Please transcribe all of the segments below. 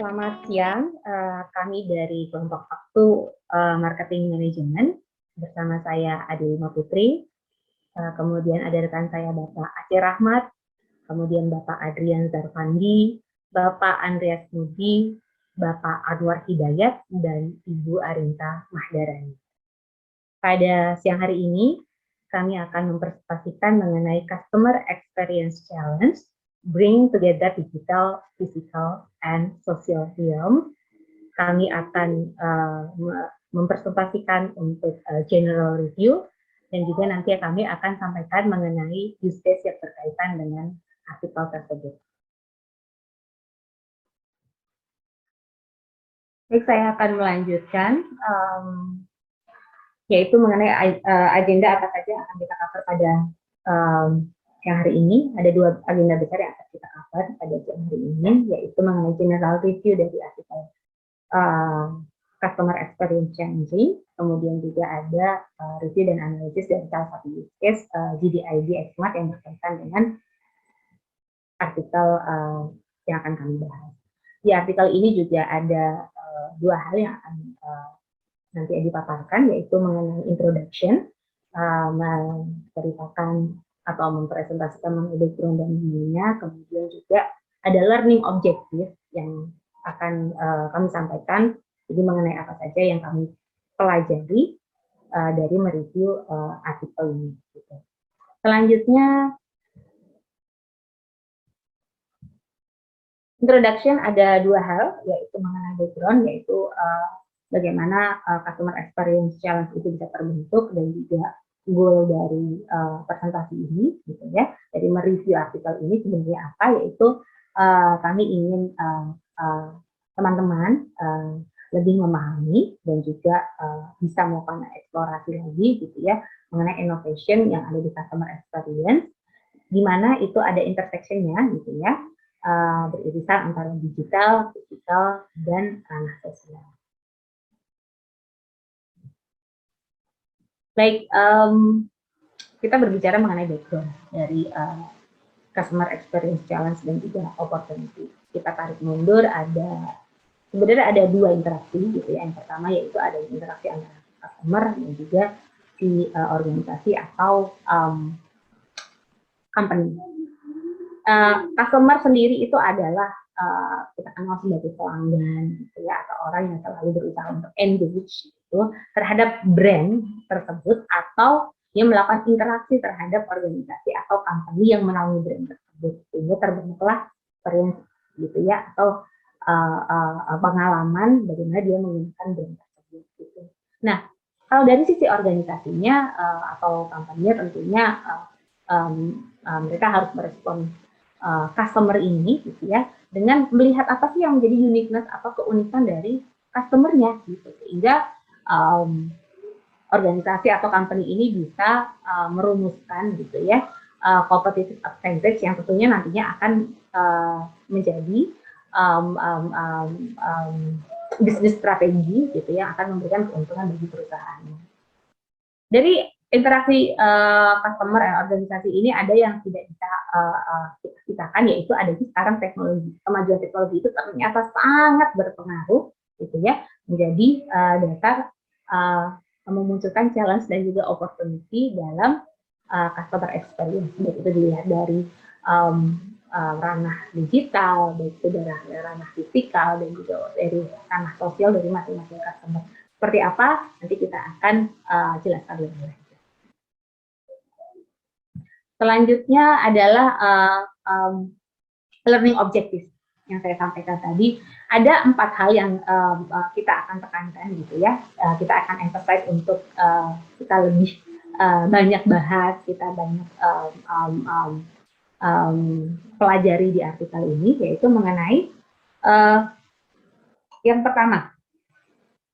Selamat siang, kami dari kelompok waktu Marketing Management bersama saya Adelina Putri, kemudian ada rekan saya Bapak Aceh Rahmat, kemudian Bapak Adrian Zarfandi, Bapak Andreas Budi, Bapak Anwar Hidayat, dan Ibu Arinta Mahdarani. Pada siang hari ini, kami akan mempresentasikan mengenai Customer Experience Challenge, Bring Together Digital, Physical, and Social Realm. Kami akan mempresentasikan untuk general review, dan juga nanti kami akan sampaikan mengenai use case yang berkaitan dengan artikel tersebut. Baik, saya akan melanjutkan, yaitu mengenai agenda apa saja yang akan kita cover pada yang hari ini. Ada dua agenda besar yang akan kita cover pada siang hari ini, yaitu mengenai general review dari artikel Customer Experience Changing, kemudian juga ada review dan analisis dari salah satu use case GDID Xmart yang berkaitan dengan artikel yang akan kami bahas. Di artikel ini juga ada dua hal yang akan nanti dipaparkan, yaitu mengenai introduction, menceritakan atau mempresentasikan mengenai background dan minimnya, kemudian juga ada learning objective yang akan kami sampaikan, jadi mengenai apa saja yang kami pelajari dari mereview artikel ini. Gitu. Selanjutnya, introduction ada dua hal, yaitu mengenai background, yaitu bagaimana Customer Experience Challenge itu bisa terbentuk, dan juga goal dari presentasi ini, gitu ya. Dari mereview artikel ini sebenarnya apa, yaitu kami ingin teman-teman lebih memahami dan juga bisa melakukan eksplorasi lagi, gitu ya, mengenai innovation yang ada di Customer Experience, di mana itu ada intersection-nya, gitu ya, beririsan antara digital, physical, dan ranah sosial. Baik, kita berbicara mengenai background dari Customer Experience Challenge dan juga opportunity. Kita tarik mundur, sebenarnya ada dua interaksi, gitu ya. Yang pertama yaitu ada interaksi antara customer dan juga si organisasi atau company. Customer sendiri itu adalah kita kenal sebagai pelanggan, gitu ya, atau orang yang selalu berusaha untuk engage gitu, terhadap brand tersebut, atau yang melakukan interaksi terhadap organisasi atau company yang menaungi brand tersebut, sehingga terbentuklah experience, gitu ya, atau pengalaman bagaimana dia menggunakan brand tersebut. Gitu. Nah, kalau dari sisi organisasinya atau company-nya tentunya mereka harus merespon customer ini, gitu ya, dengan melihat apa sih yang menjadi uniqueness atau keunikan dari customer-nya, gitu, sehingga organisasi atau company ini bisa merumuskan, gitu ya, competitive advantage yang tentunya nantinya akan menjadi bisnis strategi, gitu ya, akan memberikan keuntungan bagi perusahaannya. Dari interaksi customer organisasi ini ada yang tidak bisa kita pisahkan, yaitu ada sekarang teknologi. Kemajuan teknologi itu ternyata sangat berpengaruh, gitu ya, menjadi dasar memunculkan challenge dan juga opportunity dalam customer experience. Baik itu dilihat dari ranah digital, baik itu dari ranah fisikal, dan juga dari ranah sosial dari masing-masing customer. Seperti apa? Nanti kita akan jelaskan lebih lanjut. Selanjutnya adalah learning objective yang saya sampaikan tadi. Ada 4 hal yang kita akan tekankan, gitu ya. Kita akan emphasize untuk kita lebih banyak bahas, kita banyak pelajari di artikel ini, yaitu mengenai yang pertama,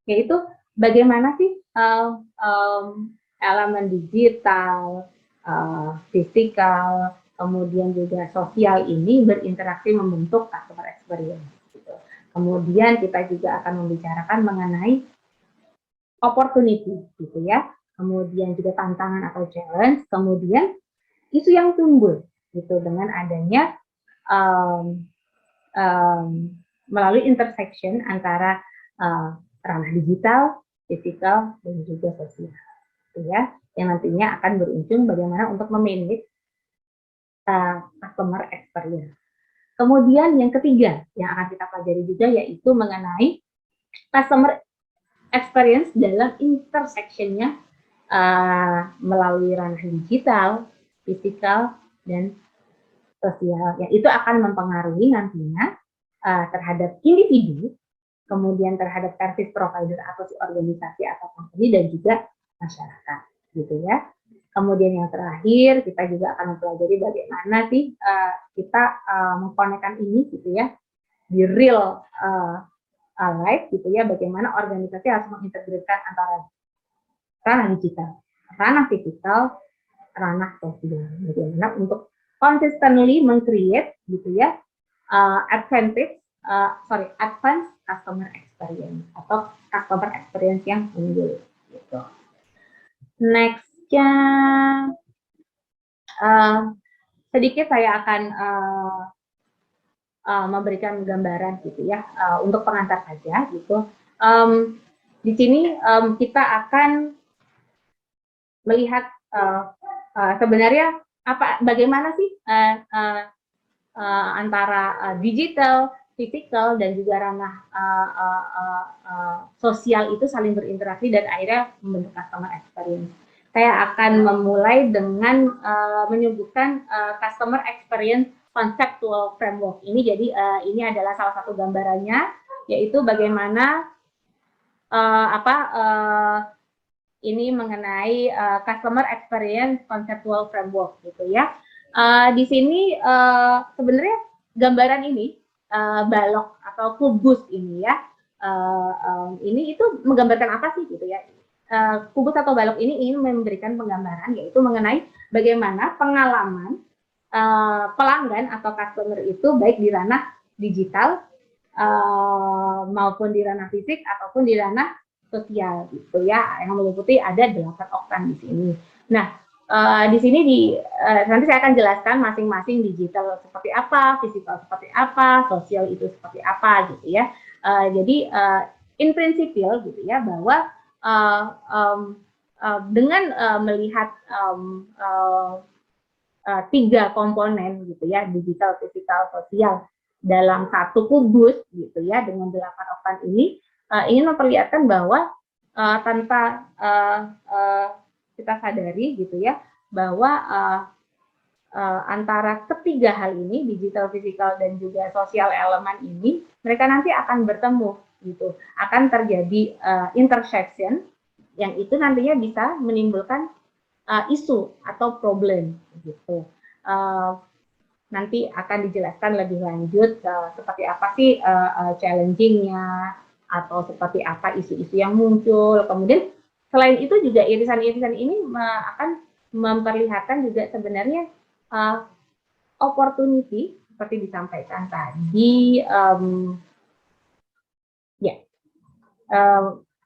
yaitu bagaimana sih elemen digital, fisikal, kemudian juga sosial ini berinteraksi membentuk customer experience. Gitu. Kemudian kita juga akan membicarakan mengenai opportunity, gitu ya. Kemudian juga tantangan atau challenge. Kemudian isu yang timbul, gitu, dengan adanya melalui intersection antara ranah digital, fisikal, dan juga sosial, gitu ya, yang nantinya akan berujung bagaimana untuk memanage customer experience. Kemudian yang ketiga yang akan kita pelajari juga yaitu mengenai customer experience dalam intersection-nya melalui ranah digital, fisikal, dan sosial, yang itu akan mempengaruhi nantinya terhadap individu, kemudian terhadap service provider atau si organisasi atau company, dan juga masyarakat, gitu ya. Kemudian yang terakhir kita juga akan mempelajari bagaimana sih kita mengkonekkan ini, gitu ya, di real life, gitu ya, bagaimana organisasi harus mengintegrasikan antara ranah digital, ranah fisikal, ranah sosial, bagaimana untuk consistently meng-create, gitu ya, advanced customer experience atau customer experience yang unggul, gitu. Next-nya sedikit saya akan memberikan gambaran, gitu ya, untuk pengantar saja, gitu. Di sini kita akan melihat sebenarnya bagaimana sih antara digital, fisikal, dan juga ranah sosial itu saling berinteraksi dan akhirnya membentuk customer experience. Saya akan memulai dengan menyebutkan customer experience conceptual framework ini. Jadi ini adalah salah satu gambarannya, yaitu bagaimana ini mengenai customer experience conceptual framework, gitu ya. Di sini sebenarnya gambaran ini balok atau kubus ini ya, ini itu menggambarkan apa sih, gitu ya. Kubus atau balok ini ingin memberikan penggambaran, yaitu mengenai bagaimana pengalaman pelanggan atau customer itu baik di ranah digital maupun di ranah fisik ataupun di ranah sosial, gitu ya, yang meliputi ada 8 oktan di sini. Nah, di sini nanti saya akan jelaskan masing-masing digital seperti apa, fisikal seperti apa, sosial itu seperti apa, gitu ya. Jadi in principle, gitu ya, bahwa dengan melihat 3 komponen, gitu ya, digital, fisikal, sosial dalam satu kubus, gitu ya, dengan 8 oktan ini, ingin memperlihatkan bahwa tanpa kita sadari, gitu ya, bahwa antara ketiga hal ini, digital, fisikal, dan juga sosial elemen ini, mereka nanti akan bertemu, gitu, akan terjadi intersection, yang itu nantinya bisa menimbulkan isu atau problem, gitu. Nanti akan dijelaskan lebih lanjut seperti apa sih challenging-nya, atau seperti apa isu-isu yang muncul. Kemudian selain itu juga irisan-irisan ini akan memperlihatkan juga sebenarnya opportunity seperti disampaikan tadi,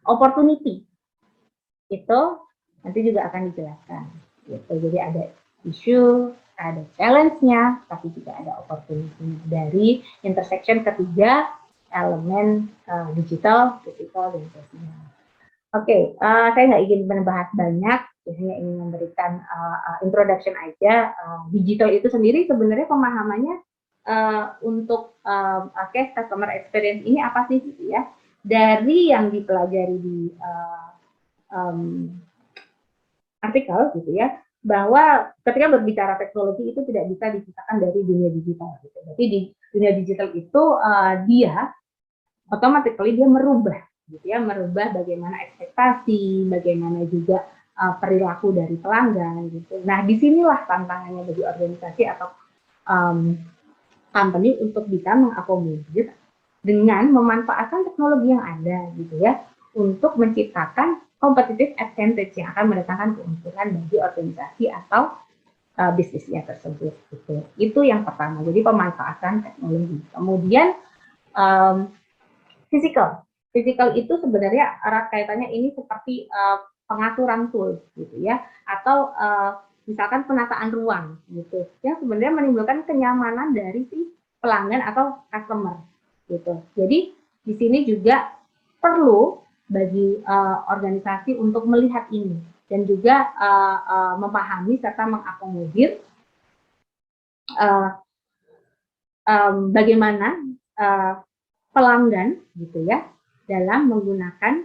opportunity itu nanti juga akan dijelaskan, gitu. Jadi ada isu, ada challenge-nya, tapi juga ada opportunity dari intersection ketiga elemen digital, fisikal, dan sosial. Oke, saya nggak ingin membahas banyak, hanya ingin memberikan introduction aja. Digital itu sendiri sebenarnya pemahamannya untuk customer experience ini apa sih, gitu ya. Dari yang dipelajari di artikel, gitu ya, bahwa ketika berbicara teknologi itu tidak bisa dipisahkan dari dunia digital, gitu. Jadi di dunia digital itu dia automatically dia merubah, gitu ya, merubah bagaimana ekspektasi, bagaimana juga perilaku dari pelanggan, gitu. Nah, disinilah tantangannya bagi organisasi atau company untuk bisa mengakomodir dengan memanfaatkan teknologi yang ada, gitu ya, untuk menciptakan competitive advantage yang akan mendatangkan keuntungan bagi organisasi atau bisnisnya tersebut, gitu. Itu yang pertama. Jadi pemanfaatan teknologi. Kemudian Fisikal itu sebenarnya erat kaitannya ini seperti pengaturan tools, gitu ya, atau misalkan penataan ruang, gitu, yang sebenarnya menimbulkan kenyamanan dari si pelanggan atau customer, gitu. Jadi di sini juga perlu bagi organisasi untuk melihat ini dan juga memahami serta mengakomodir bagaimana pelanggan gitu ya dalam menggunakan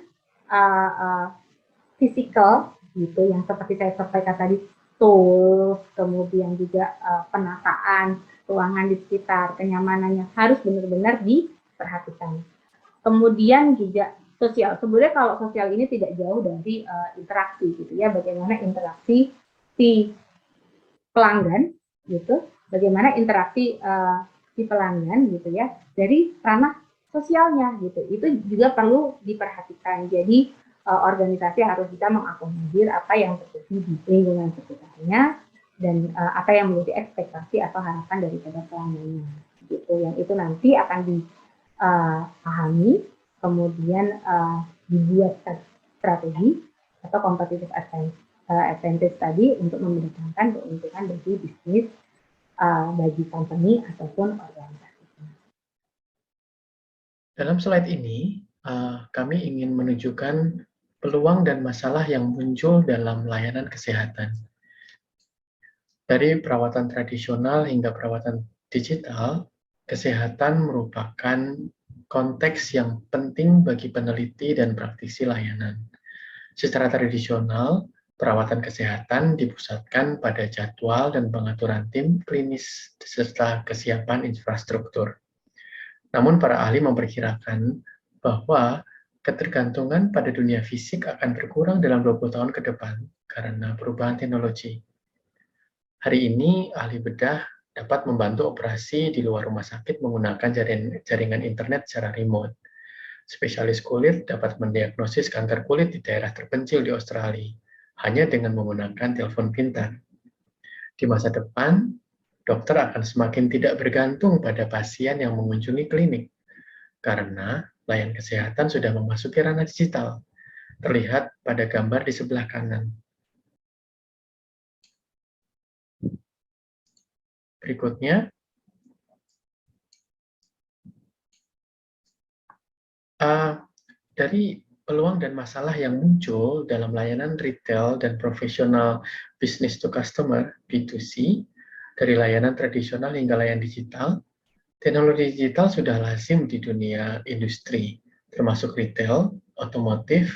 physical gitu yang seperti saya sampaikan tadi, tools, kemudian juga penataan ruangan di sekitar, kenyamanannya harus benar-benar diperhatikan. Kemudian juga sosial. Sebenarnya kalau sosial ini tidak jauh dari interaksi gitu ya, bagaimana interaksi si pelanggan gitu, bagaimana interaksi si pelanggan gitu ya dari ranah sosialnya gitu. Itu juga perlu diperhatikan. Jadi organisasi harus bisa mengakomodir apa yang terjadi di lingkungan sekitarnya dan apa yang menjadi ekspektasi atau harapan daripada pelanggannya gitu. Yang itu nanti akan dipahami, kemudian dibuat strategi atau competitive advantage tadi untuk mendatangkan keuntungan bagi bisnis, bagi company ataupun organisasi. Dalam slide ini, kami ingin menunjukkan peluang dan masalah yang muncul dalam layanan kesehatan. Dari perawatan tradisional hingga perawatan digital, kesehatan merupakan konteks yang penting bagi peneliti dan praktisi layanan. Secara tradisional, perawatan kesehatan dipusatkan pada jadwal dan pengaturan tim klinis serta kesiapan infrastruktur. Namun para ahli memperkirakan bahwa ketergantungan pada dunia fisik akan berkurang dalam 20 tahun ke depan karena perubahan teknologi. Hari ini, ahli bedah dapat membantu operasi di luar rumah sakit menggunakan jaringan internet secara remote. Spesialis kulit dapat mendiagnosis kanker kulit di daerah terpencil di Australia hanya dengan menggunakan telepon pintar. Di masa depan, dokter akan semakin tidak bergantung pada pasien yang mengunjungi klinik, karena layanan kesehatan sudah memasuki ranah digital, terlihat pada gambar di sebelah kanan. Berikutnya, dari peluang dan masalah yang muncul dalam layanan retail dan profesional business to customer (B2C), dari layanan tradisional hingga layanan digital, teknologi digital sudah lazim di dunia industri, termasuk retail, otomotif,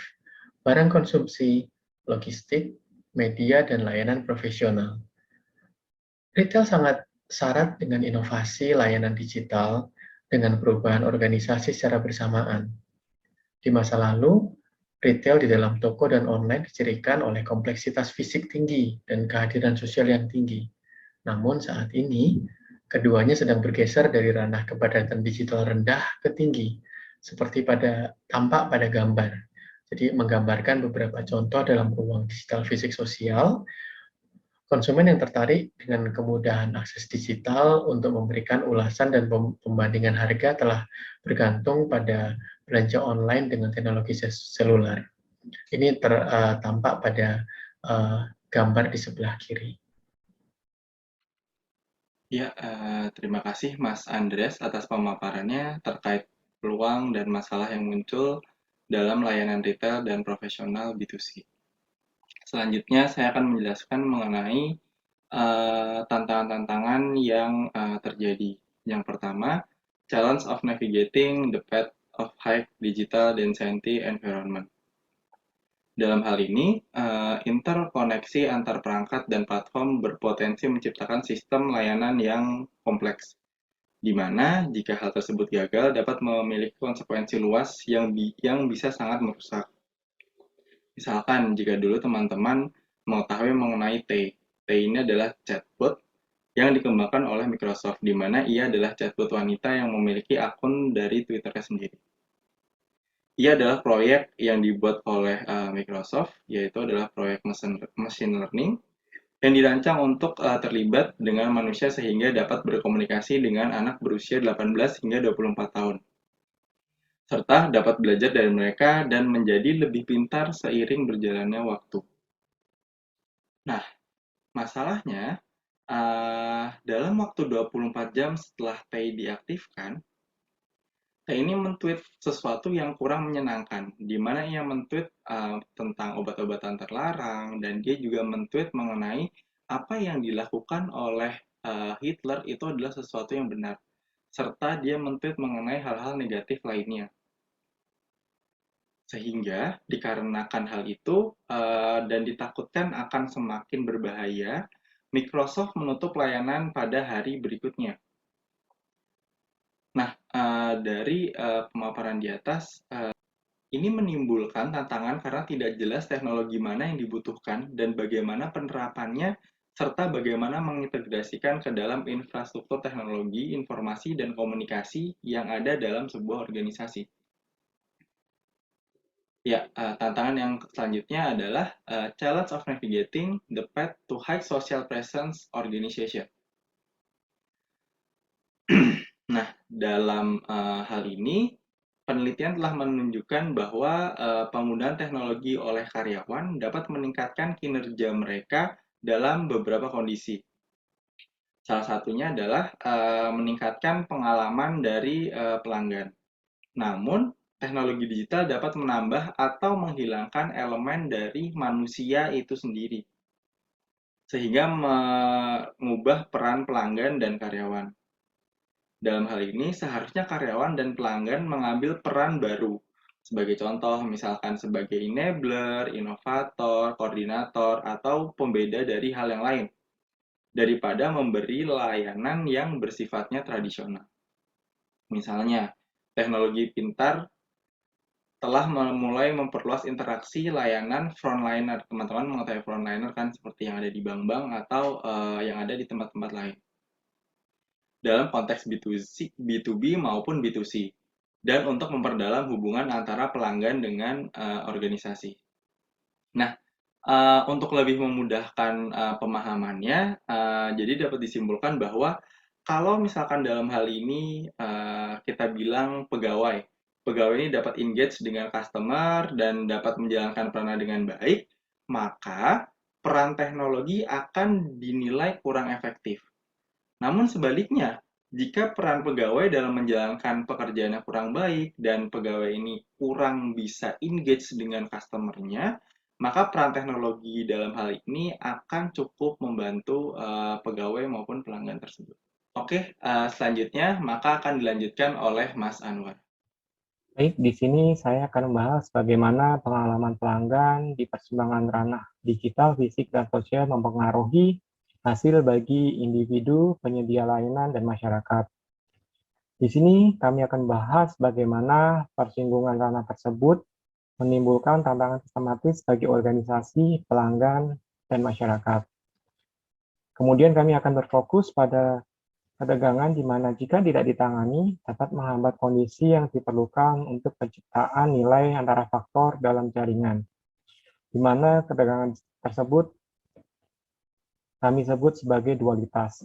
barang konsumsi, logistik, media, dan layanan profesional. Retail sangat syarat dengan inovasi layanan digital dengan perubahan organisasi secara bersamaan. Di masa lalu, retail di dalam toko dan online dicirikan oleh kompleksitas fisik tinggi dan kehadiran sosial yang tinggi. Namun saat ini, keduanya sedang bergeser dari ranah kepadatan digital rendah ke tinggi, seperti tampak pada gambar. Jadi menggambarkan beberapa contoh dalam ruang digital fisik sosial. Konsumen yang tertarik dengan kemudahan akses digital untuk memberikan ulasan dan pembandingan harga telah bergantung pada belanja online dengan teknologi seluler. Ini tampak pada gambar di sebelah kiri. Ya, terima kasih Mas Andreas atas pemaparannya terkait peluang dan masalah yang muncul dalam layanan retail dan profesional B2C. Selanjutnya, saya akan menjelaskan mengenai tantangan-tantangan yang terjadi. Yang pertama, challenge of navigating the path of high digital density environment. Dalam hal ini, interkoneksi antar perangkat dan platform berpotensi menciptakan sistem layanan yang kompleks, di mana jika hal tersebut gagal dapat memiliki konsekuensi luas yang bisa sangat merusak. Misalkan, jika dulu teman-teman mengetahui mengenai T. T ini adalah chatbot yang dikembangkan oleh Microsoft, di mana ia adalah chatbot wanita yang memiliki akun dari Twitter-nya sendiri. Ia adalah proyek yang dibuat oleh Microsoft, yaitu adalah proyek machine learning yang dirancang untuk terlibat dengan manusia sehingga dapat berkomunikasi dengan anak berusia 18 hingga 24 tahun. Serta dapat belajar dari mereka dan menjadi lebih pintar seiring berjalannya waktu. Nah, masalahnya, dalam waktu 24 jam setelah TEI diaktifkan, ini men-tweet sesuatu yang kurang menyenangkan, di mana ia men-tweet tentang obat-obatan terlarang, dan dia juga men-tweet mengenai apa yang dilakukan oleh Hitler itu adalah sesuatu yang benar, serta dia men-tweet mengenai hal-hal negatif lainnya. Sehingga dikarenakan hal itu dan ditakutkan akan semakin berbahaya, Microsoft menutup layanan pada hari berikutnya. Nah, dari pemaparan di atas, ini menimbulkan tantangan karena tidak jelas teknologi mana yang dibutuhkan dan bagaimana penerapannya, serta bagaimana mengintegrasikan ke dalam infrastruktur teknologi, informasi, dan komunikasi yang ada dalam sebuah organisasi. Ya, tantangan yang selanjutnya adalah challenge of navigating the path to high social presence organization. Nah, dalam hal ini, penelitian telah menunjukkan bahwa penggunaan teknologi oleh karyawan dapat meningkatkan kinerja mereka dalam beberapa kondisi. Salah satunya adalah meningkatkan pengalaman dari pelanggan. Namun, teknologi digital dapat menambah atau menghilangkan elemen dari manusia itu sendiri, sehingga mengubah peran pelanggan dan karyawan. Dalam hal ini, seharusnya karyawan dan pelanggan mengambil peran baru. Sebagai contoh, misalkan sebagai enabler, inovator, koordinator, atau pembeda dari hal yang lain, daripada memberi layanan yang bersifatnya tradisional. Misalnya, teknologi pintar telah mulai memperluas interaksi layanan frontliner. Teman-teman mengetahui frontliner kan seperti yang ada di bank-bank atau yang ada di tempat-tempat lain. Dalam konteks B2B maupun B2C, dan untuk memperdalam hubungan antara pelanggan dengan organisasi. Nah, untuk lebih memudahkan pemahamannya, jadi dapat disimpulkan bahwa kalau misalkan dalam hal ini kita bilang pegawai ini dapat engage dengan customer dan dapat menjalankan perannya dengan baik, maka peran teknologi akan dinilai kurang efektif. Namun sebaliknya, jika peran pegawai dalam menjalankan pekerjaannya kurang baik dan pegawai ini kurang bisa engage dengan customer-nya, maka peran teknologi dalam hal ini akan cukup membantu pegawai maupun pelanggan tersebut. Oke, selanjutnya maka akan dilanjutkan oleh Mas Anwar. Baik, di sini saya akan membahas bagaimana pengalaman pelanggan di persimpangan ranah digital, fisik, dan sosial mempengaruhi hasil bagi individu, penyedia layanan, dan masyarakat. Di sini kami akan bahas bagaimana persinggungan ranah tersebut menimbulkan tantangan sistematis bagi organisasi, pelanggan, dan masyarakat. Kemudian kami akan berfokus pada ketegangan di mana jika tidak ditangani dapat menghambat kondisi yang diperlukan untuk penciptaan nilai antara faktor dalam jaringan, di mana ketegangan tersebut kami sebut sebagai dualitas.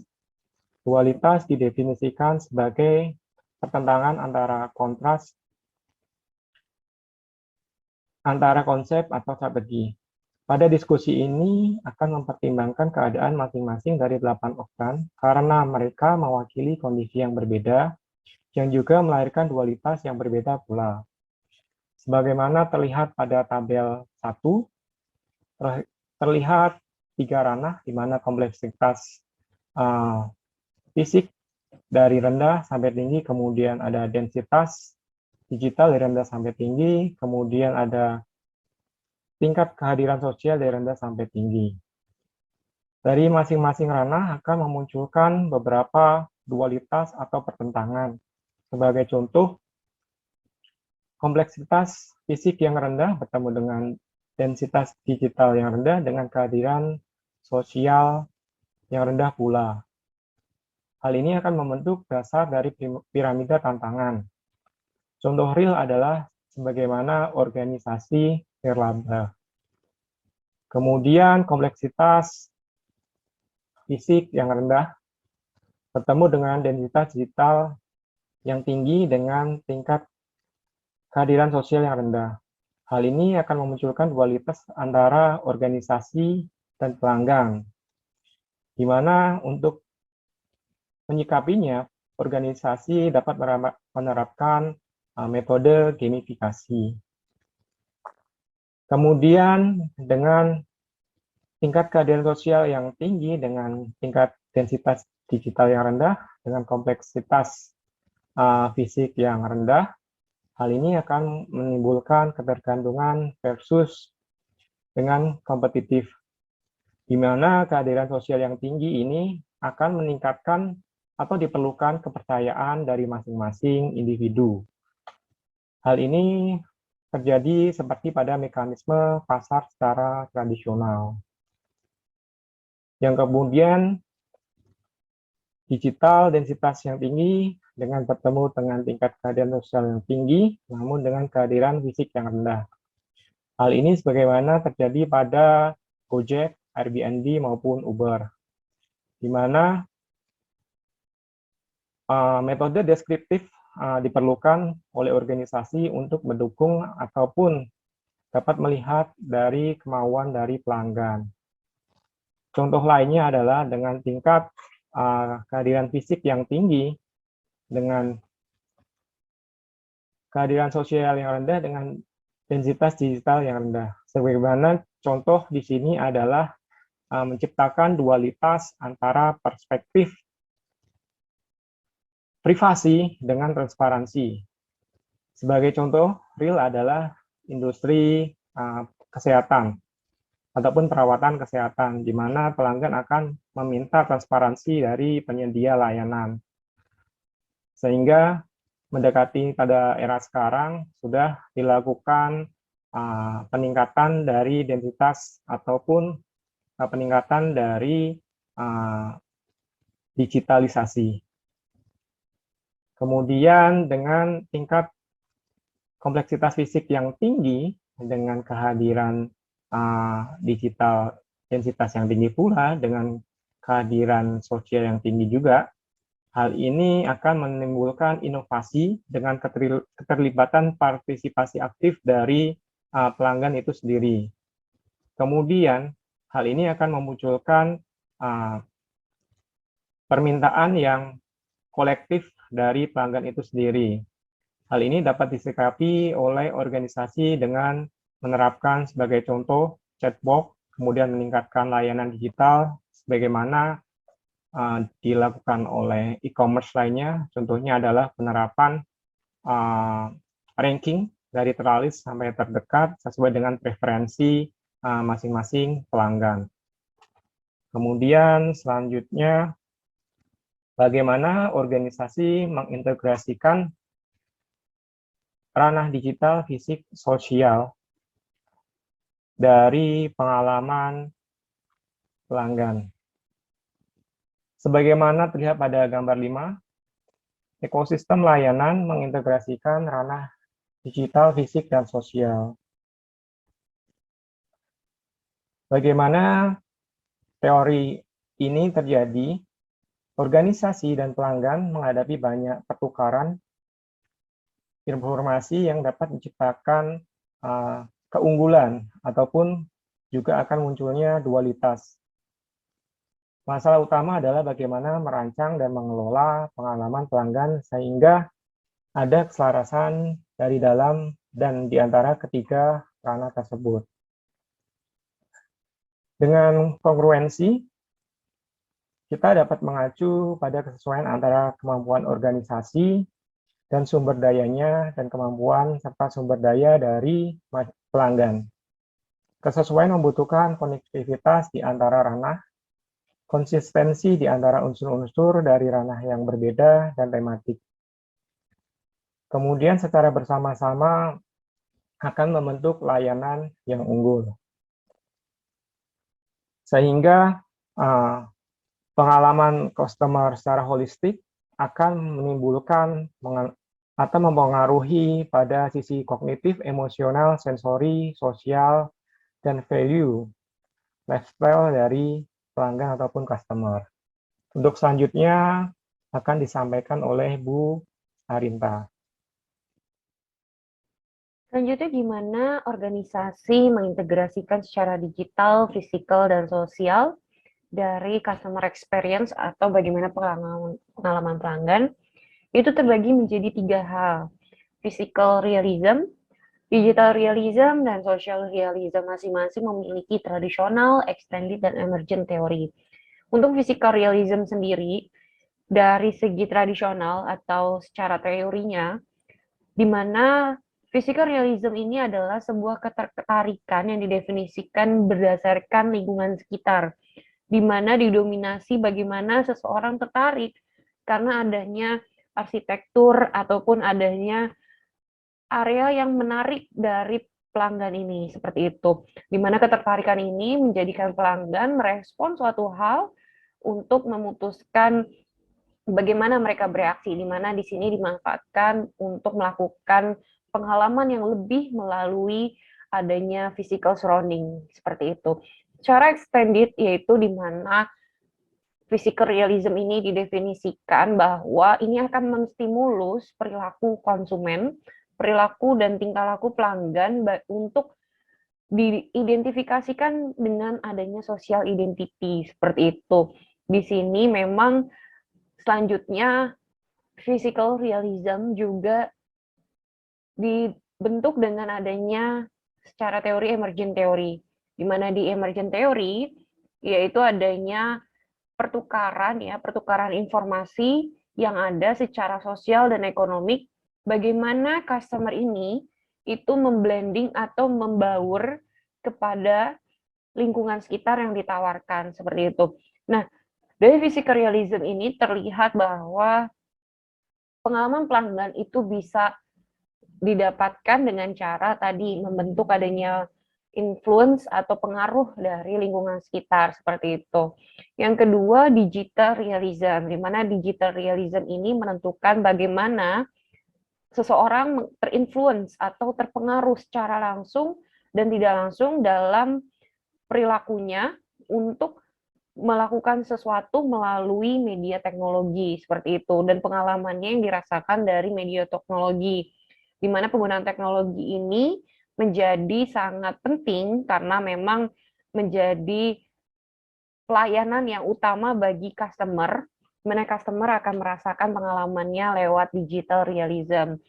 Dualitas didefinisikan sebagai pertentangan antara kontras antara konsep atau strategi. Pada diskusi ini akan mempertimbangkan keadaan masing-masing dari 8 organ karena mereka mewakili kondisi yang berbeda yang juga melahirkan dualitas yang berbeda pula. Sebagaimana terlihat pada tabel 1, terlihat 3 ranah di mana kompleksitas fisik dari rendah sampai tinggi, kemudian ada densitas digital dari rendah sampai tinggi, kemudian ada tingkat kehadiran sosial dari rendah sampai tinggi. Dari masing-masing ranah akan memunculkan beberapa dualitas atau pertentangan. Sebagai contoh, kompleksitas fisik yang rendah bertemu dengan densitas digital yang rendah dengan kehadiran sosial yang rendah pula. Hal ini akan membentuk dasar dari piramida tantangan. Contoh real adalah sebagaimana organisasi nirlaba. Kemudian kompleksitas fisik yang rendah bertemu dengan densitas digital yang tinggi dengan tingkat kehadiran sosial yang rendah. Hal ini akan memunculkan dualitas antara organisasi dan pelanggan, di mana untuk menyikapinya, organisasi dapat menerapkan metode gamifikasi. Kemudian dengan tingkat keadilan sosial yang tinggi, dengan tingkat densitas digital yang rendah, dengan kompleksitas fisik yang rendah, hal ini akan menimbulkan ketergantungan versus dengan kompetitif, di mana keadilan sosial yang tinggi ini akan meningkatkan atau diperlukan kepercayaan dari masing-masing individu. Hal ini terjadi seperti pada mekanisme pasar secara tradisional. Yang kemudian, digital densitas yang tinggi dengan bertemu dengan tingkat keadilan sosial yang tinggi, namun dengan kehadiran fisik yang rendah. Hal ini sebagaimana terjadi pada Gojek, Airbnb, maupun Uber, di mana metode deskriptif diperlukan oleh organisasi untuk mendukung ataupun dapat melihat dari kemauan dari pelanggan. Contoh lainnya adalah dengan tingkat kehadiran fisik yang tinggi, dengan kehadiran sosial yang rendah, dengan densitas digital yang rendah. Sebagaimana contoh di sini adalah menciptakan dualitas antara perspektif privasi dengan transparansi. Sebagai contoh real adalah industri kesehatan ataupun perawatan kesehatan, di mana pelanggan akan meminta transparansi dari penyedia layanan. Sehingga mendekati pada era sekarang sudah dilakukan peningkatan dari densitas ataupun peningkatan dari digitalisasi. Kemudian dengan tingkat kompleksitas fisik yang tinggi, dengan kehadiran digital densitas yang tinggi pula, dengan kehadiran sosial yang tinggi juga, hal ini akan menimbulkan inovasi dengan keterlibatan partisipasi aktif dari pelanggan itu sendiri. Kemudian, hal ini akan memunculkan permintaan yang kolektif dari pelanggan itu sendiri. Hal ini dapat disikapi oleh organisasi dengan menerapkan sebagai contoh chatbot, kemudian meningkatkan layanan digital sebagaimana dilakukan oleh e-commerce lainnya. Contohnya adalah penerapan ranking dari teralis sampai terdekat sesuai dengan preferensi masing-masing pelanggan. Kemudian selanjutnya, bagaimana organisasi mengintegrasikan ranah digital, fisik, sosial dari pengalaman pelanggan. Sebagaimana terlihat pada gambar 5, ekosistem layanan mengintegrasikan ranah digital, fisik, dan sosial. Bagaimana teori ini terjadi? Organisasi dan pelanggan menghadapi banyak pertukaran informasi yang dapat menciptakan keunggulan ataupun juga akan munculnya dualitas. Masalah utama adalah bagaimana merancang dan mengelola pengalaman pelanggan sehingga ada keselarasan dari dalam dan di antara ketiga ranah tersebut. Dengan kongruensi, kita dapat mengacu pada kesesuaian antara kemampuan organisasi dan sumber dayanya dan kemampuan serta sumber daya dari pelanggan. Kesesuaian membutuhkan konektivitas di antara ranah, konsistensi di antara unsur-unsur dari ranah yang berbeda dan tematik. Kemudian secara bersama-sama akan membentuk layanan yang unggul. Sehingga pengalaman customer secara holistik akan menimbulkan atau mempengaruhi pada sisi kognitif, emosional, sensori, sosial, dan value lifestyle dari pelanggan ataupun customer. Untuk selanjutnya akan disampaikan oleh Bu Arinta. Selanjutnya, gimana organisasi mengintegrasikan secara digital, fisikal, dan sosial dari customer experience atau bagaimana pengalaman pelanggan itu terbagi menjadi 3 hal. physical realism, digital realism, dan social realism masing-masing memiliki tradisional, extended, dan emergent teori. Untuk physical realism sendiri, dari segi tradisional atau secara teorinya, di mana physical realism ini adalah sebuah ketertarikan yang didefinisikan berdasarkan lingkungan sekitar, di mana didominasi bagaimana seseorang tertarik karena adanya arsitektur ataupun adanya area yang menarik dari pelanggan ini, seperti itu. Di mana ketertarikan ini menjadikan pelanggan merespon suatu hal untuk memutuskan bagaimana mereka bereaksi, di mana di sini dimanfaatkan untuk melakukan pengalaman yang lebih melalui adanya physical surrounding, seperti itu. Secara extended, yaitu di mana physical realism ini didefinisikan bahwa ini akan menstimulus perilaku konsumen, perilaku dan tingkah laku pelanggan untuk diidentifikasikan dengan adanya social identity, seperti itu. Di sini memang selanjutnya, physical realism juga dibentuk dengan adanya secara teori emergent teori, di mana di emergent teori yaitu adanya pertukaran informasi yang ada secara sosial dan ekonomik, bagaimana customer ini itu memblending atau membaur kepada lingkungan sekitar yang ditawarkan, seperti itu. Nah, dari physical realism ini terlihat bahwa pengalaman pelanggan itu bisa didapatkan dengan cara tadi membentuk adanya influence atau pengaruh dari lingkungan sekitar, seperti itu. Yang kedua, digital realism, di mana digital realism ini menentukan bagaimana seseorang terinfluence atau terpengaruh secara langsung dan tidak langsung dalam perilakunya untuk melakukan sesuatu melalui media teknologi, seperti itu, dan pengalamannya yang dirasakan dari media teknologi, di mana penggunaan teknologi ini menjadi sangat penting karena memang menjadi pelayanan yang utama bagi customer, di mana customer akan merasakan pengalamannya lewat digital realism,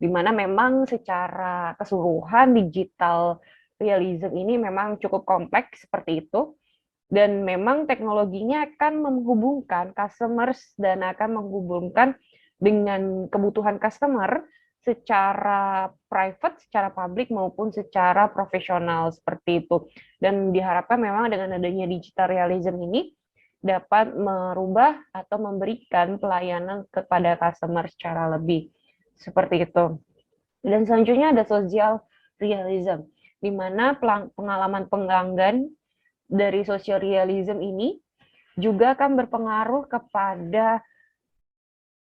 di mana memang secara keseluruhan digital realism ini memang cukup kompleks seperti itu. Dan memang teknologinya akan menghubungkan customers dan akan menghubungkan dengan kebutuhan customer secara private, secara publik, maupun secara profesional, seperti itu. Dan diharapkan memang dengan adanya digital realism ini dapat merubah atau memberikan pelayanan kepada customer secara lebih, seperti itu. Dan selanjutnya ada social realism, di mana pengalaman pelanggan dari social realism ini juga akan berpengaruh kepada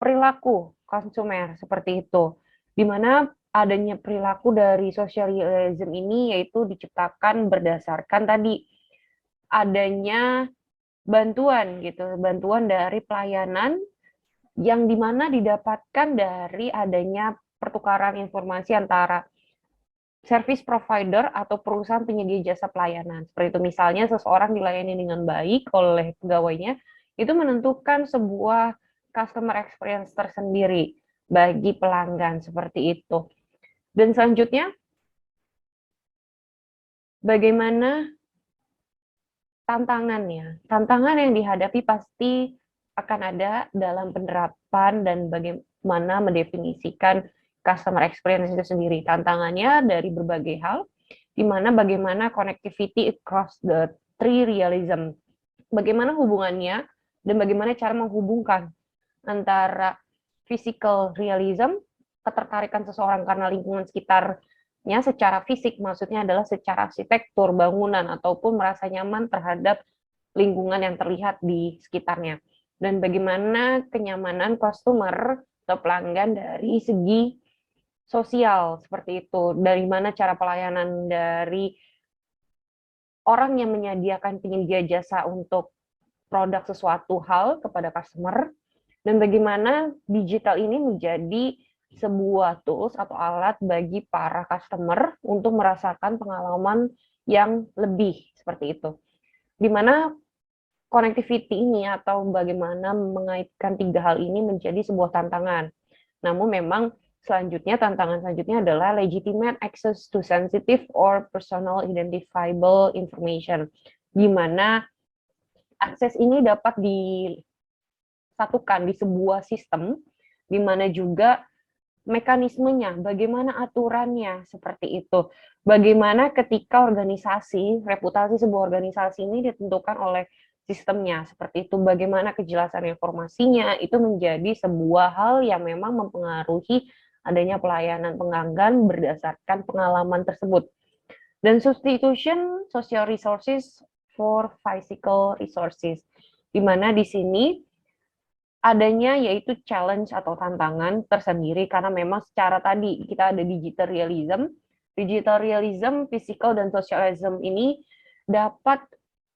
perilaku konsumer, seperti itu. Di mana adanya perilaku dari social realism ini yaitu diciptakan berdasarkan tadi adanya bantuan dari pelayanan yang dimana didapatkan dari adanya pertukaran informasi antara service provider atau perusahaan penyedia jasa pelayanan. Seperti itu, misalnya seseorang dilayani dengan baik oleh pegawainya, itu menentukan sebuah customer experience tersendiri bagi pelanggan, seperti itu. Dan selanjutnya, bagaimana tantangannya? Tantangan yang dihadapi pasti akan ada dalam penerapan dan bagaimana mendefinisikan customer experience itu sendiri. Tantangannya dari berbagai hal, di mana bagaimana connectivity across the three realism. Bagaimana hubungannya dan bagaimana cara menghubungkan antara physical realism, ketertarikan seseorang karena lingkungan sekitarnya secara fisik, maksudnya adalah secara arsitektur, bangunan, ataupun merasa nyaman terhadap lingkungan yang terlihat di sekitarnya. Dan bagaimana kenyamanan customer atau pelanggan dari segi sosial, seperti itu. Dari mana cara pelayanan dari orang yang menyediakan penyedia jasa untuk produk sesuatu hal kepada customer, dan bagaimana digital ini menjadi sebuah tools atau alat bagi para customer untuk merasakan pengalaman yang lebih, seperti itu. Di mana connectivity ini atau bagaimana mengaitkan tiga hal ini menjadi sebuah tantangan. Namun memang selanjutnya, tantangan selanjutnya adalah legitimate access to sensitive or personal identifiable information, di mana akses ini dapat disatukan di sebuah sistem, di mana juga mekanismenya, bagaimana aturannya, seperti itu. Bagaimana ketika organisasi, reputasi sebuah organisasi ini ditentukan oleh sistemnya, seperti itu. Bagaimana kejelasan informasinya, itu menjadi sebuah hal yang memang mempengaruhi adanya pelayanan pelanggan berdasarkan pengalaman tersebut. Dan substitution social resources for physical resources, di mana di sini adanya yaitu challenge atau tantangan tersendiri karena memang secara tadi kita ada digital realism, physical dan socialism ini dapat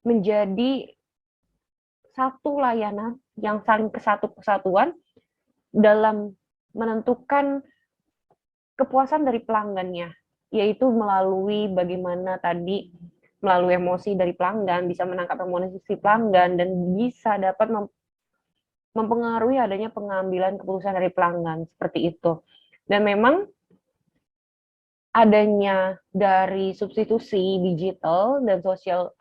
menjadi satu layanan yang saling kesatuan dalam menentukan kepuasan dari pelanggannya, yaitu melalui bagaimana tadi melalui emosi dari pelanggan, bisa menangkap emosi pelanggan dan bisa dapat mempengaruhi adanya pengambilan keputusan dari pelanggan, seperti itu. Dan memang adanya dari substitusi digital dan social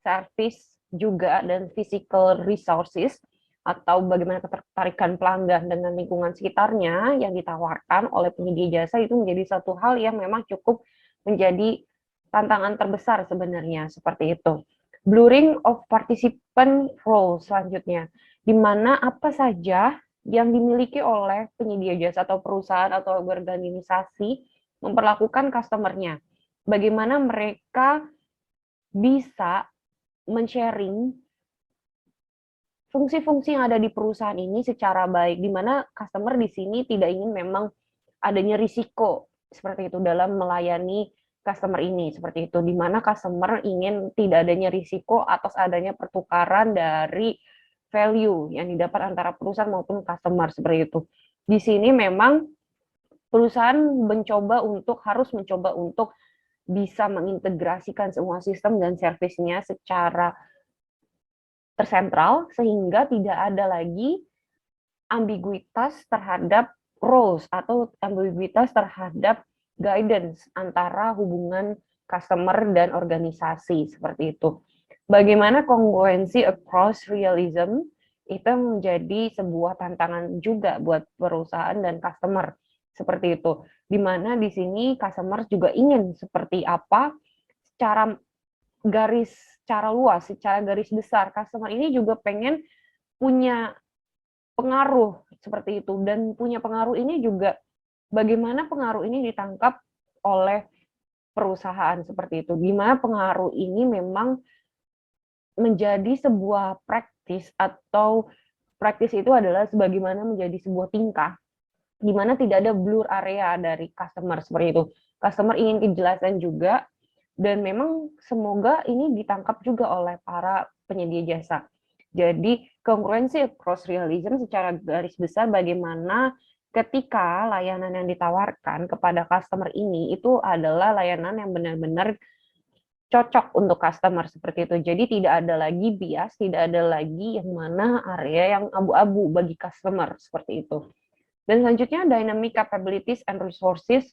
service juga dan physical resources atau bagaimana ketertarikan pelanggan dengan lingkungan sekitarnya yang ditawarkan oleh penyedia jasa itu menjadi satu hal yang memang cukup menjadi tantangan terbesar sebenarnya, seperti itu. Blurring of participant role selanjutnya, di mana apa saja yang dimiliki oleh penyedia jasa atau perusahaan atau organisasi memperlakukan customer-nya. Bagaimana mereka bisa men-sharing fungsi-fungsi yang ada di perusahaan ini secara baik, di mana customer di sini tidak ingin memang adanya risiko seperti itu dalam melayani customer ini, seperti itu, di mana customer ingin tidak adanya risiko atas adanya pertukaran dari value yang didapat antara perusahaan maupun customer, seperti itu. Di sini memang perusahaan harus mencoba untuk bisa mengintegrasikan semua sistem dan servisnya secara tersentral sehingga tidak ada lagi ambiguitas terhadap roles atau ambiguitas terhadap guidance antara hubungan customer dan organisasi, seperti itu. Bagaimana kongruensi across realism itu menjadi sebuah tantangan juga buat perusahaan dan customer, seperti itu. Di mana di sini customer juga ingin seperti apa secara luas, secara garis besar. Customer ini juga pengen punya pengaruh seperti itu, dan punya pengaruh ini juga bagaimana pengaruh ini ditangkap oleh perusahaan, seperti itu. Di mana pengaruh ini memang menjadi sebuah praktis, atau praktis itu adalah sebagaimana menjadi sebuah tingkah di mana tidak ada blur area dari customer, seperti itu. Customer ingin kejelasan juga, dan memang semoga ini ditangkap juga oleh para penyedia jasa. Jadi kongruensi across realism secara garis besar bagaimana ketika layanan yang ditawarkan kepada customer ini itu adalah layanan yang benar-benar cocok untuk customer, seperti itu. Jadi tidak ada lagi bias, tidak ada lagi yang mana area yang abu-abu bagi customer, seperti itu. Dan selanjutnya dynamic capabilities and resources,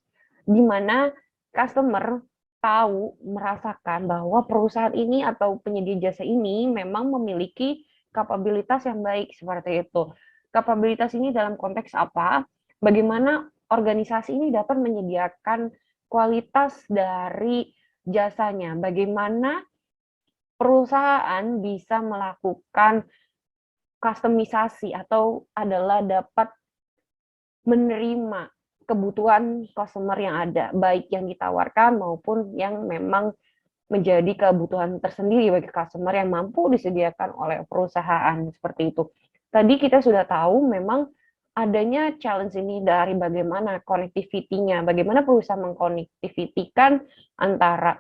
di mana customer tahu, merasakan bahwa perusahaan ini atau penyedia jasa ini memang memiliki kapabilitas yang baik, seperti itu. Kapabilitas ini dalam konteks apa? Bagaimana organisasi ini dapat menyediakan kualitas dari jasanya, bagaimana perusahaan bisa melakukan kustomisasi atau adalah dapat menerima kebutuhan customer yang ada, baik yang ditawarkan maupun yang memang menjadi kebutuhan tersendiri bagi customer yang mampu disediakan oleh perusahaan, seperti itu. Tadi kita sudah tahu memang adanya challenge ini dari bagaimana connectivity-nya, bagaimana perusahaan mengkonektivitikan antara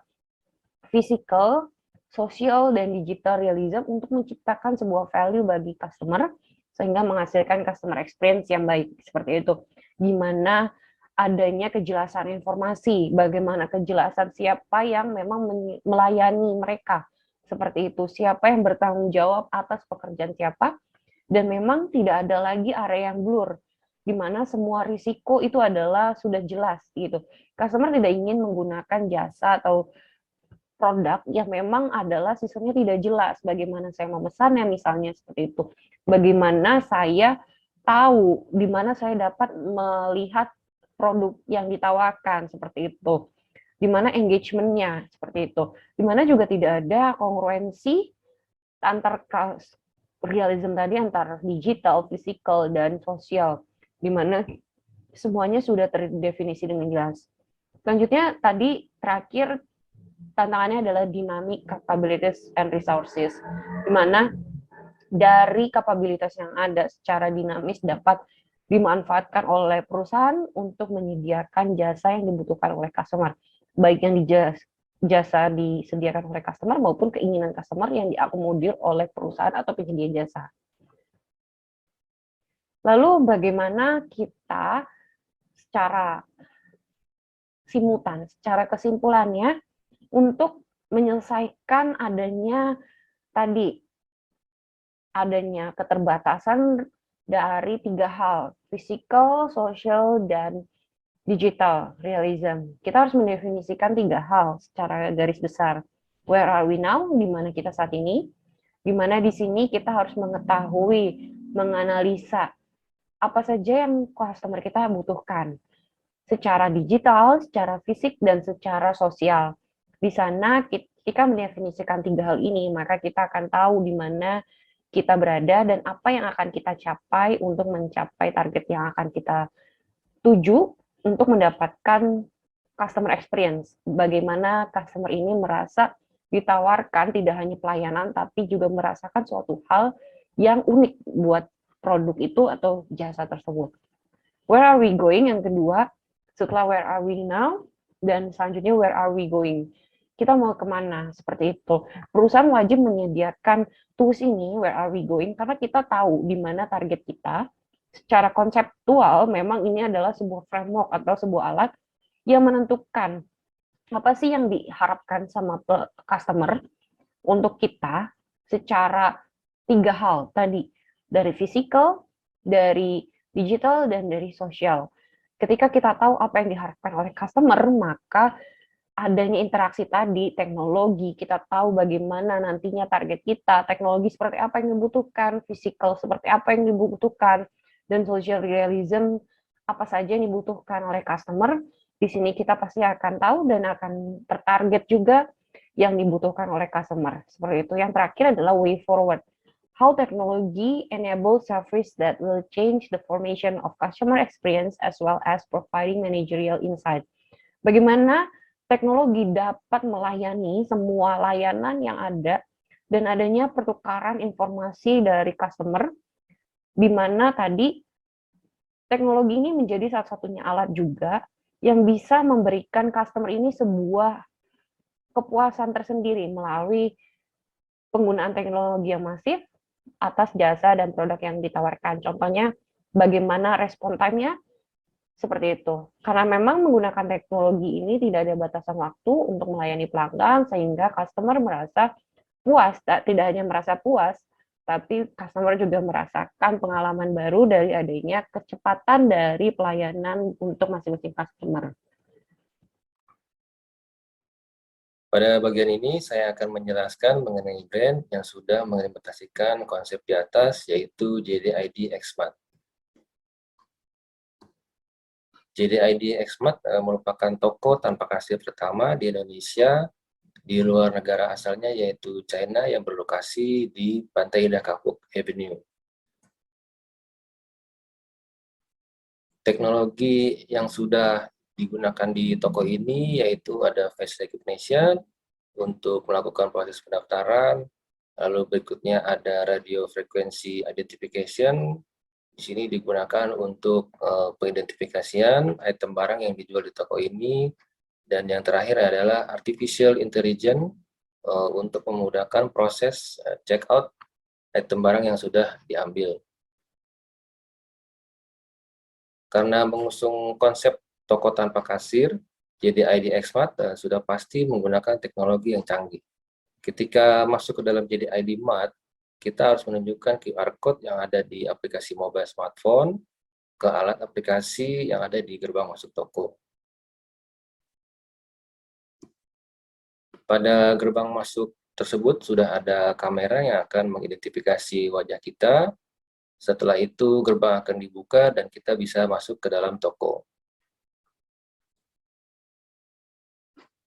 physical, social, dan digital realism untuk menciptakan sebuah value bagi customer, sehingga menghasilkan customer experience yang baik, seperti itu. Di mana adanya kejelasan informasi, bagaimana kejelasan siapa yang memang melayani mereka, seperti itu, siapa yang bertanggung jawab atas pekerjaan siapa, dan memang tidak ada lagi area yang blur, di mana semua risiko itu adalah sudah jelas gitu. Customer tidak ingin menggunakan jasa atau produk yang memang adalah sistemnya tidak jelas. Bagaimana saya memesannya misalnya seperti itu. Bagaimana saya tahu di mana saya dapat melihat produk yang ditawarkan seperti itu. Di mana engagement-nya seperti itu. Di mana juga tidak ada kongruensi antar realism tadi antara digital, physical, dan sosial, di mana semuanya sudah terdefinisi dengan jelas. Selanjutnya tadi terakhir tantangannya adalah dynamic capabilities and resources, di mana dari kapabilitas yang ada secara dinamis dapat dimanfaatkan oleh perusahaan untuk menyediakan jasa yang dibutuhkan oleh customer, baik yang jasa disediakan oleh customer maupun keinginan customer yang diakomodir oleh perusahaan atau penyedia jasa. Lalu bagaimana kita secara simultan, secara kesimpulannya untuk menyelesaikan adanya keterbatasan dari 3 hal, physical, social, dan digital realism. Kita harus mendefinisikan 3 hal secara garis besar. Where are we now? Di mana kita saat ini? Di mana di sini kita harus mengetahui, menganalisa apa saja yang customer kita butuhkan. Secara digital, secara fisik, dan secara sosial. Di sana ketika mendefinisikan 3 hal ini, maka kita akan tahu di mana kita berada dan apa yang akan kita capai untuk mencapai target yang akan kita tuju untuk mendapatkan customer experience. Bagaimana customer ini merasa ditawarkan tidak hanya pelayanan, tapi juga merasakan suatu hal yang unik buat produk itu atau jasa tersebut. Where are we going? Yang kedua, setelah where are we now, dan selanjutnya where are we going? Kita mau kemana? Seperti itu. Perusahaan wajib menyediakan tools ini, where are we going, karena kita tahu di mana target kita. Secara konseptual, memang ini adalah sebuah framework atau sebuah alat yang menentukan apa sih yang diharapkan sama customer untuk kita secara 3 hal tadi, dari physical, dari digital, dan dari sosial. Ketika kita tahu apa yang diharapkan oleh customer, maka adanya interaksi tadi, teknologi, kita tahu bagaimana nantinya target kita, teknologi seperti apa yang dibutuhkan, physical seperti apa yang dibutuhkan, dan social realism apa saja yang dibutuhkan oleh customer. Di sini kita pasti akan tahu dan akan tertarget juga yang dibutuhkan oleh customer. Seperti itu. Yang terakhir adalah way forward. How technology enables service that will change the formation of customer experience as well as providing managerial insight. Bagaimana teknologi dapat melayani semua layanan yang ada dan adanya pertukaran informasi dari customer, di mana tadi teknologi ini menjadi salah-satunya alat juga yang bisa memberikan customer ini sebuah kepuasan tersendiri melalui penggunaan teknologi yang masif atas jasa dan produk yang ditawarkan. Contohnya, bagaimana respon time-nya, seperti itu. Karena memang menggunakan teknologi ini tidak ada batasan waktu untuk melayani pelanggan, sehingga customer merasa puas, tidak hanya merasa puas, tapi customer juga merasakan pengalaman baru dari adanya kecepatan dari pelayanan untuk masing-masing customer. Pada bagian ini, saya akan menjelaskan mengenai brand yang sudah mengimplementasikan konsep di atas, yaitu JDID Xmart. JDID Xmart merupakan toko tanpa kasir pertama di Indonesia, di luar negara asalnya yaitu China, yang berlokasi di Pantai Indah Kapuk Avenue. Teknologi yang sudah digunakan di toko ini yaitu ada face recognition untuk melakukan proses pendaftaran, lalu berikutnya ada radio frequency identification. Di sini digunakan untuk pengidentifikasian item barang yang dijual di toko ini. Dan yang terakhir adalah artificial intelligence untuk memudahkan proses check out item barang yang sudah diambil. Karena mengusung konsep toko tanpa kasir, JDID Xmart sudah pasti menggunakan teknologi yang canggih. Ketika masuk ke dalam JDID Mart, kita harus menunjukkan QR Code yang ada di aplikasi mobile smartphone. ke alat aplikasi yang ada di gerbang masuk toko. Pada gerbang masuk tersebut sudah ada kamera yang akan mengidentifikasi wajah kita. Setelah itu gerbang akan dibuka dan kita bisa masuk ke dalam toko.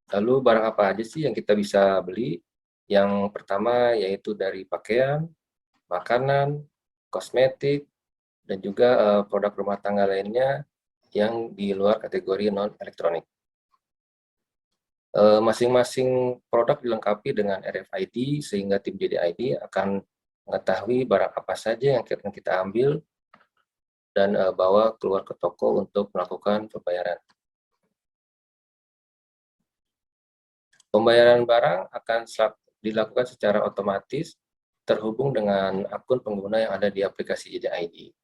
Lalu barang apa aja sih yang kita bisa beli? Yang pertama yaitu dari pakaian, makanan, kosmetik, dan juga produk rumah tangga lainnya yang di luar kategori non-elektronik. Masing-masing produk dilengkapi dengan RFID sehingga tim JDID akan mengetahui barang apa saja yang kita ambil dan bawa keluar ke toko untuk melakukan pembayaran. Pembayaran barang akan dilakukan secara otomatis terhubung dengan akun pengguna yang ada di aplikasi JDID.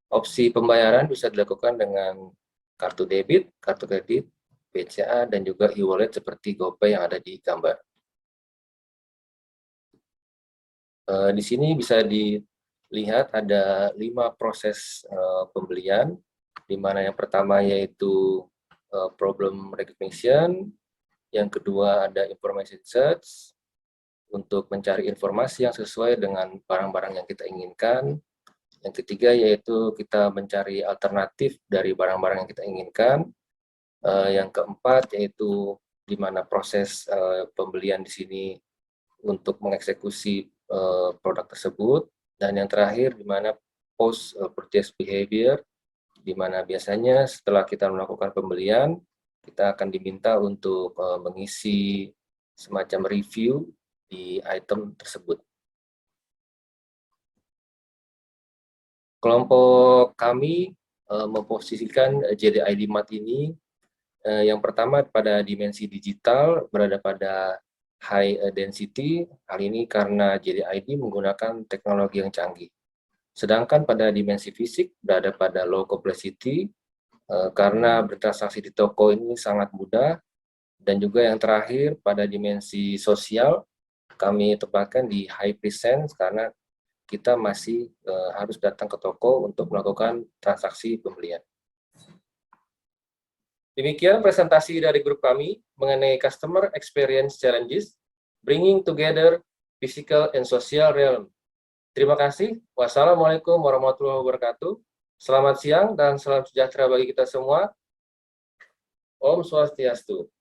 Opsi pembayaran bisa dilakukan dengan kartu debit, kartu kredit, BCA, dan juga e-wallet seperti GoPay yang ada di gambar. Di sini bisa dilihat ada 5 proses pembelian, di mana yang pertama yaitu problem recognition, yang kedua ada information search, untuk mencari informasi yang sesuai dengan barang-barang yang kita inginkan. Yang ketiga yaitu kita mencari alternatif dari barang-barang yang kita inginkan. Yang keempat yaitu di mana proses pembelian di sini untuk mengeksekusi produk tersebut, dan yang terakhir di mana post purchase behavior, di mana biasanya setelah kita melakukan pembelian kita akan diminta untuk mengisi semacam review di item tersebut. Kelompok kami memposisikan JDID Mart ini yang pertama pada dimensi digital berada pada high density, hal ini karena JDID menggunakan teknologi yang canggih. Sedangkan pada dimensi fisik berada pada low complexity karena bertransaksi di toko ini sangat mudah. Dan juga yang terakhir pada dimensi sosial kami tempatkan di high presence karena kita masih harus datang ke toko untuk melakukan transaksi pembelian. Demikian presentasi dari grup kami mengenai Customer Experience Challenges, Bringing Together Physical and Social Realm. Terima kasih. Wassalamualaikum warahmatullahi wabarakatuh. Selamat siang dan salam sejahtera bagi kita semua. Om Swastiastu.